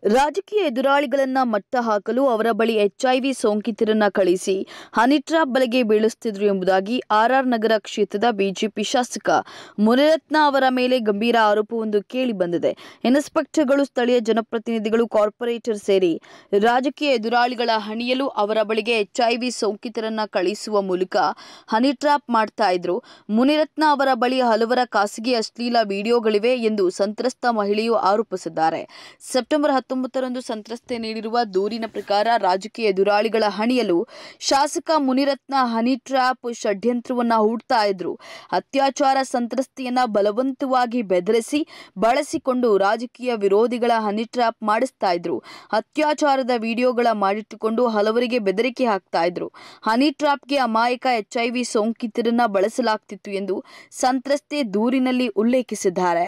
ರಾಜಕೀಯ ಎದುರಾಳಿಗಳನ್ನ ಮಟ್ಟ ಹಾಕಲು ಅವರ ಬಳಿ ಎಚ್ಐವಿ ಸೋಂಕಿತರನ್ನ ಕಳಿಸಿ ಹನಿ ಟ್ರ್ಯಾಪ್ ಬಲೆಗೆ ಬೀಳಿಸುತ್ತಿದ್ರು ಎಂಬುದಾಗಿ ಆರ್ಆರ್ ನಗರ ಕ್ಷೇತ್ರದ ಬಿಜೆಪಿ ಶಾಸಕ ಮುನಿರತ್ನ ಅವರ ಮೇಲೆ ಗಂಭೀರ ಆರೋಪವೊಂದು ಕೇಳಿ ಬಂದಿದೆ. ಇನ್ಸ್ಪೆಕ್ಟರ್ಗಳು, ಸ್ಥಳೀಯ ಜನಪ್ರತಿನಿಧಿಗಳು, ಕಾರ್ಪೊರೇಟರ್ ಸೇರಿ ರಾಜಕೀಯ ಎದುರಾಳಿಗಳ ಹಣಿಯಲು ಅವರ ಬಳಿಗೆ ಎಚ್ಐವಿ ಸೋಂಕಿತರನ್ನ ಕಳಿಸುವ ಮೂಲಕ ಹನಿ ಟ್ರ್ಯಾಪ್ ಮಾಡ್ತಾ ಇದ್ರು. ಮುನಿರತ್ನ ಅವರ ಬಳಿ ಹಲವರ ಖಾಸಗಿ ಅಶ್ಲೀಲ ವಿಡಿಯೋಗಳಿವೆ ಎಂದು ಸಂತ್ರಸ್ತ ಮಹಿಳೆಯು ಆರೋಪಿಸಿದ್ದಾರೆ. ಸೆಪ್ಟೆಂಬರ್ 19ರಂದು ಸಂತ್ರಸ್ತೆ ನೀಡಿರುವ ದೂರಿನ ಪ್ರಕಾರ ರಾಜಕೀಯ ಎದುರಾಳಿಗಳ ಹಣಿಯಲು ಶಾಸಕ ಮುನಿರತ್ನ ಹನಿ ಟ್ರ್ಯಾಪ್ ಷಡ್ಯಂತ್ರವನ್ನ ಹೂಡ್ತಾ ಇದ್ರು. ಅತ್ಯಾಚಾರ ಸಂತ್ರಸ್ತೆಯನ್ನ ಬಲವಂತವಾಗಿ ಬೆದರಿಸಿ ಬಳಸಿಕೊಂಡು ರಾಜಕೀಯ ವಿರೋಧಿಗಳ ಹನಿ ಟ್ರ್ಯಾಪ್ ಮಾಡಿಸ್ತಾ ಇದ್ರು. ಅತ್ಯಾಚಾರದ ವಿಡಿಯೋಗಳ ಮಾಡಿಟ್ಟುಕೊಂಡು ಹಲವರಿಗೆ ಬೆದರಿಕೆ ಹಾಕ್ತಾ ಇದ್ರು. ಹನಿ ಟ್ರ್ಯಾಪ್ಗೆ ಅಮಾಯಕ ಎಚ್ಐವಿ ಸೋಂಕಿತರನ್ನ ಬಳಸಲಾಗ್ತಿತ್ತು ಎಂದು ಸಂತ್ರಸ್ತೆ ದೂರಿನಲ್ಲಿ ಉಲ್ಲೇಖಿಸಿದ್ದಾರೆ.